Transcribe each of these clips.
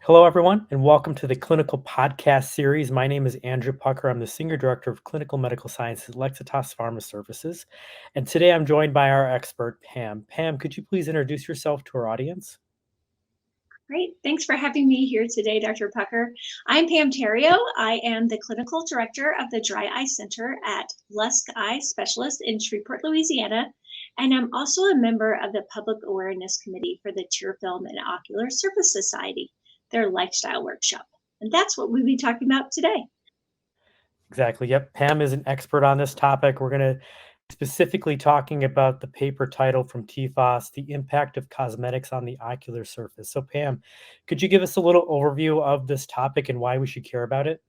Hello, everyone, and welcome to the Clinical Podcast Series. My name is Andrew Pucker. I'm the Senior Director of Clinical Medical Science at Lexitas Pharma Services. And today I'm joined by our expert, Pam. Pam, could you please introduce yourself to our audience? Great. Thanks for having me here today, Dr. Pucker. I'm Pam Theriot. I am the Clinical Director of the Dry Eye Center at Lusk Eye Specialist in Shreveport, Louisiana. And I'm also a member of the Public Awareness Committee for the Tear Film and Ocular Surface Society, their lifestyle workshop. And that's what we'll be talking about today. Exactly. Yep. Pam is an expert on this topic. We're going to specifically talking about the paper title from TFOS, The Impact of Cosmetics on the Ocular Surface. So, Pam, could you give us a little overview of this topic and why we should care about it?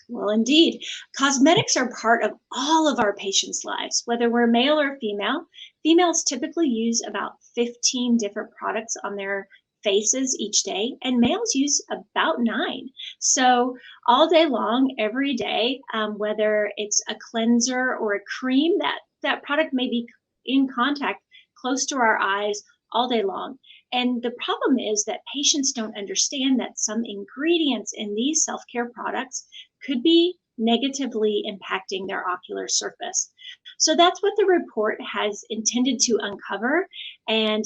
Well, indeed. Cosmetics are part of all of our patients' lives, whether we're male or female. Females typically use about 15 different products on their faces each day, and males use about 9. So, all day long, every day, whether it's a cleanser or a cream, that product may be in contact close to our eyes all day long. And the problem is that patients don't understand that some ingredients in these self care products could be negatively impacting their ocular surface. So that's what the report has intended to uncover and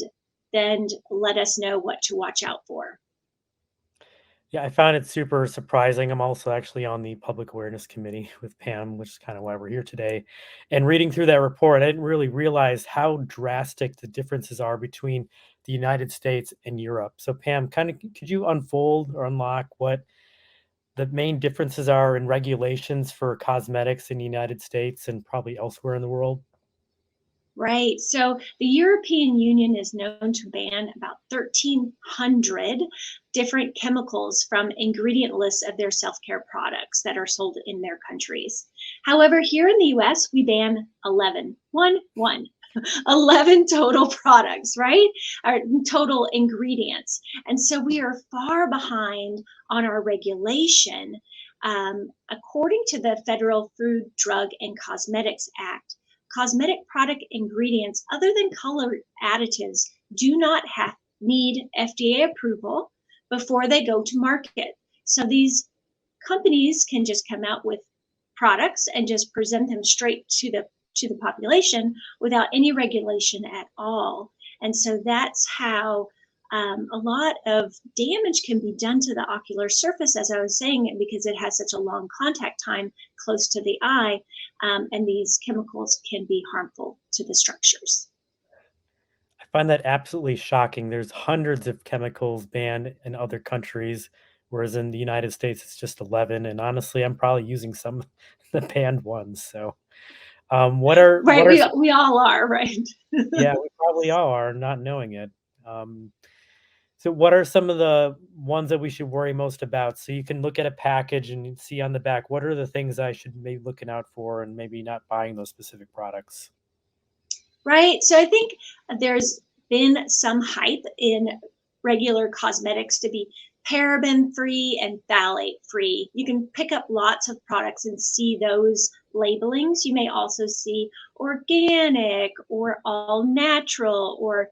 then let us know what to watch out for. Yeah, I found it super surprising. I'm also actually on the Public Awareness Committee with Pam, which is kind of why we're here today. And reading through that report, I didn't really realize how drastic the differences are between the United States and Europe. So, Pam, kind of could you unfold or unlock what the main differences are in regulations for cosmetics in the United States and probably elsewhere in the world? Right. So the European Union is known to ban about 1,300 different chemicals from ingredient lists of their self care products that are sold in their countries. However, here in the US, we ban 11, 11 total products, right? Or total ingredients. And so we are far behind on our regulation. According to the Federal Food, Drug, and Cosmetics Act, cosmetic product ingredients other than color additives do not need FDA approval before they go to market. So these companies can just come out with products and just present them straight to the population without any regulation at all. And so that's how a lot of damage can be done to the ocular surface, as I was saying, because it has such a long contact time close to the eye, and these chemicals can be harmful to the structures. I find that absolutely shocking. There's hundreds of chemicals banned in other countries, whereas in the United States it's just 11. And honestly, I'm probably using some of the banned ones. So, what Right, are we all are, right? yeah, we probably all are not knowing it. Um, so, what are some of the ones that we should worry most about? So you can look at a package and see on the back what are the things I should be looking out for, and maybe not buying those specific products. Right. So I think there's been some hype in regular cosmetics to be paraben free and phthalate free. You can pick up lots of products and see those labelings. You may also see organic or all natural or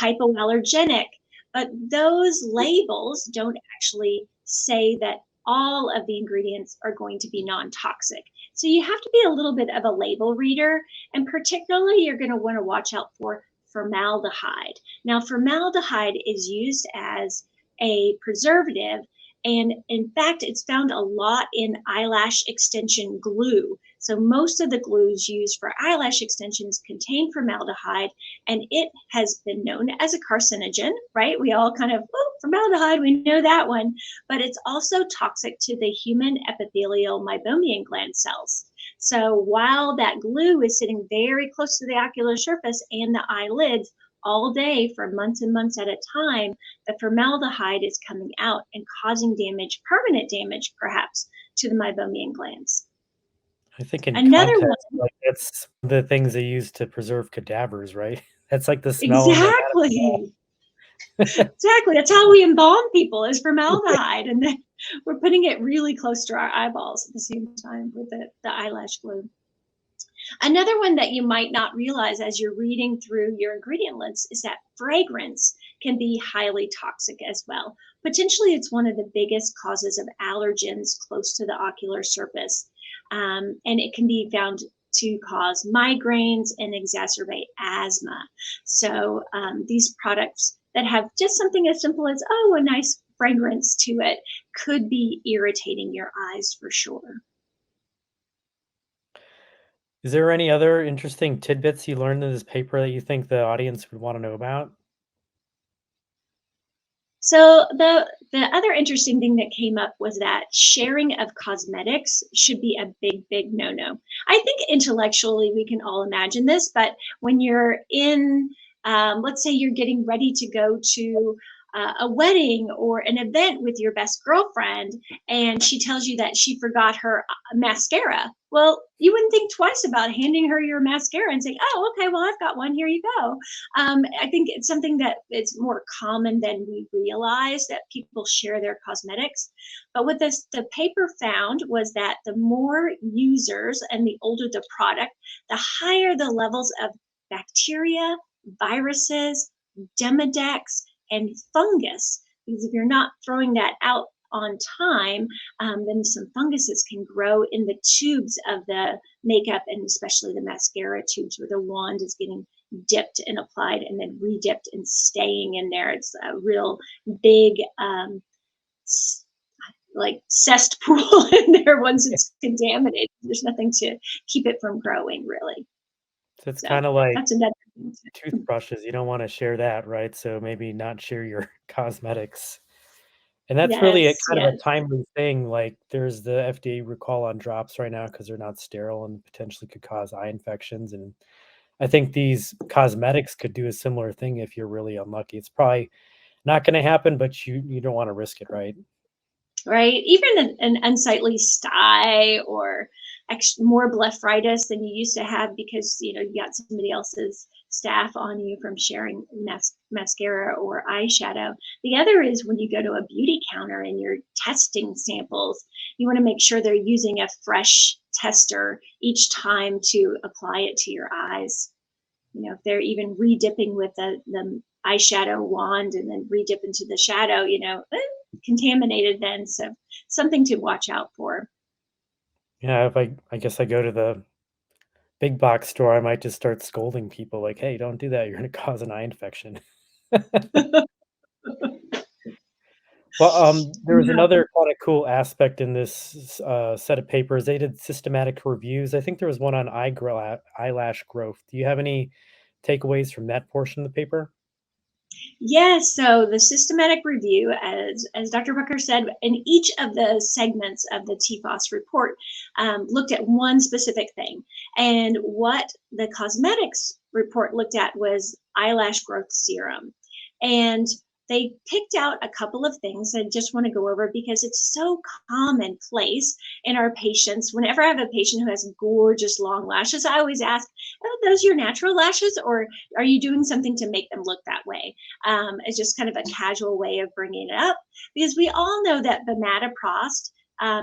hypoallergenic, but those labels don't actually say that all of the ingredients are going to be non toxic. So you have to be a little bit of a label reader, and particularly you're going to want to watch out for formaldehyde. Now, formaldehyde is used as a preservative, and in fact, it's found a lot in eyelash extension glue. So most of the glues used for eyelash extensions contain formaldehyde, and it has been known as a carcinogen, right? We all kind of, oh, formaldehyde, we know that one, but it's also toxic to the human epithelial meibomian gland cells. So while that glue is sitting very close to the ocular surface and the eyelids all day for months and months at a time, the formaldehyde is coming out and causing damage, permanent damage perhaps, to the meibomian glands. I think in Another context, one, like that's the things they use to preserve cadavers, right? That's like the smell in the exactly, exactly. That's how we embalm people is formaldehyde, and then we're putting it really close to our eyeballs at the same time with the eyelash glue. Another one that you might not realize as you're reading through your ingredient list is that fragrance can be highly toxic as well. Potentially, it's one of the biggest causes of allergens close to the ocular surface. And it can be found to cause migraines and exacerbate asthma. So these products that have just something as simple as, oh, a nice fragrance to it could be irritating your eyes for sure. Is there any other interesting tidbits you learned in this paper that you think the audience would want to know about? So the other interesting thing that came up was that sharing of cosmetics should be a big no-no. I think intellectually we can all imagine this, but when you're in, let's say you're getting ready to go to a wedding or an event with your best girlfriend, and she tells you that she forgot her mascara. Well, you wouldn't think twice about handing her your mascara and saying, "Oh, okay, well I've got one. Here you go." I think it's something that it's more common than we realize that people share their cosmetics. But what the paper found was that the more users and the older the product, the higher the levels of bacteria, viruses, Demodex, and fungus. Because if you're not throwing that out on time, then some funguses can grow in the tubes of the makeup and especially the mascara tubes where the wand is getting dipped and applied and then re-dipped and staying in there. It's a real big like cesspool in there once it's contaminated. There's nothing to keep it from growing really. So it's So kind of like that's another thing. toothbrushes. You don't want to share that, right? So maybe not share your cosmetics. And that's really a Yes, kind of a yes. timely thing. Like there's the FDA recall on drops right now because they're not sterile and potentially could cause eye infections. And I think these cosmetics could do a similar thing if you're really unlucky. It's probably not going to happen, but you don't want to risk it, right? Right? Even an unsightly sty or more blepharitis than you used to have because you got somebody else's staph on you from sharing mascara or eyeshadow. The other is when you go to a beauty counter and you're testing samples, you want to make sure they're using a fresh tester each time to apply it to your eyes. If they're even re-dipping with the eyeshadow wand and then re-dip into the shadow, contaminated then. So something to watch out for. Yeah, if I guess I go to the big box store, I might just start scolding people like, "Hey, don't do that. You're going to cause an eye infection." Well, there was Yeah. another kinda cool aspect in this set of papers. They did systematic reviews. I think there was one on eyelash growth. Do you have any takeaways from that portion of the paper? Yes, so the systematic review, as Dr. Bucker said, in each of the segments of the TFOS report, looked at one specific thing. And what the cosmetics report looked at was eyelash growth serum. And they picked out a couple of things I just want to go over because it's so commonplace in our patients. Whenever I have a patient who has gorgeous long lashes, I always ask, "Oh, those your natural lashes, or are you doing something to make them look that way?" As just kind of a casual way of bringing it up because we all know that bimatoprost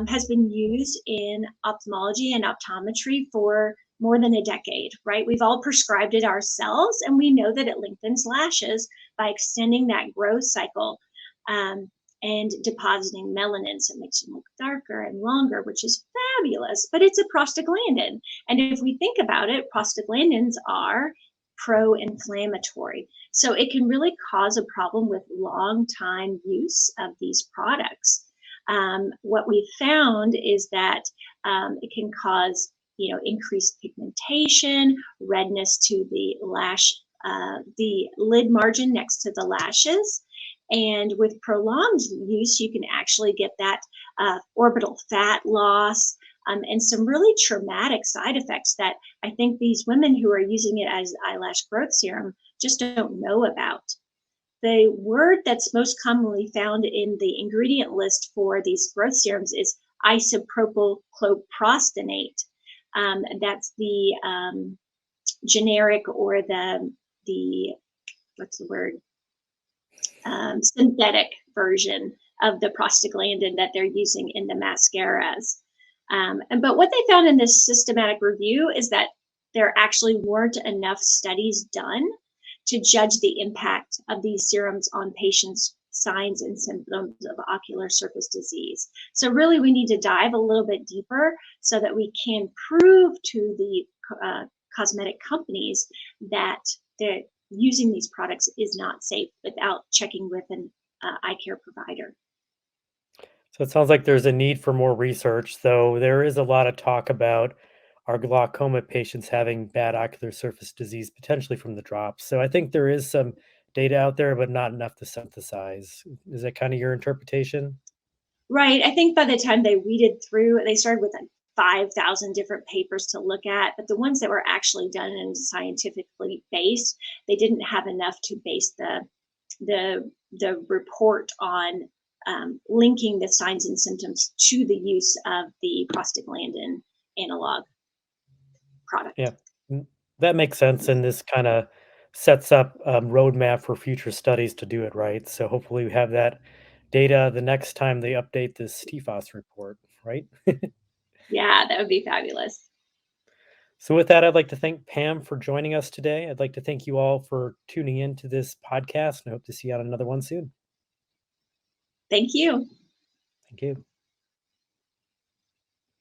has been used in ophthalmology and optometry for more than a decade, right? We've all prescribed it ourselves, and we know that it lengthens lashes by extending that growth cycle um, and depositing melanin, so it makes them look darker and longer, which is fabulous. But it's a prostaglandin, and if we think about it, prostaglandins are pro-inflammatory. So it can really cause a problem with long time use of these products. What we found is that it can cause increased pigmentation, redness to the lid margin next to the lashes. And with prolonged use, you can actually get that orbital fat loss and some really traumatic side effects that I think these women who are using it as eyelash growth serum just don't know about. The word that's most commonly found in the ingredient list for these growth serums is isopropyl cloprostenate. That's the generic or the what's the word synthetic version of the prostaglandin that they're using in the mascaras. But what they found in this systematic review is that there actually weren't enough studies done to judge the impact of these serums on patients' signs and symptoms of ocular surface disease. So really we need to dive a little bit deeper so that we can prove to the cosmetic companies that they're using these products is not safe without checking with an eye care provider. So it sounds like there's a need for more research, though there is a lot of talk about our glaucoma patients having bad ocular surface disease, potentially from the drops. So I think there is some data out there, but not enough to synthesize. Is that kind of your interpretation? Right. I think by the time they weeded through, they started with like 5,000 different papers to look at, but the ones that were actually done and scientifically based, they didn't have enough to base the report on linking the signs and symptoms to the use of the prostaglandin analog Yeah, product. mm, that makes sense, and this kind of sets up roadmap for future studies to do it right. So hopefully we have that data the next time they update this TFOS report, right? Yeah, that would be fabulous. So with that, I'd like to thank Pam for joining us today. I'd like to thank you all for tuning in to this podcast, and I hope to see you on another one soon. Thank you. Thank you.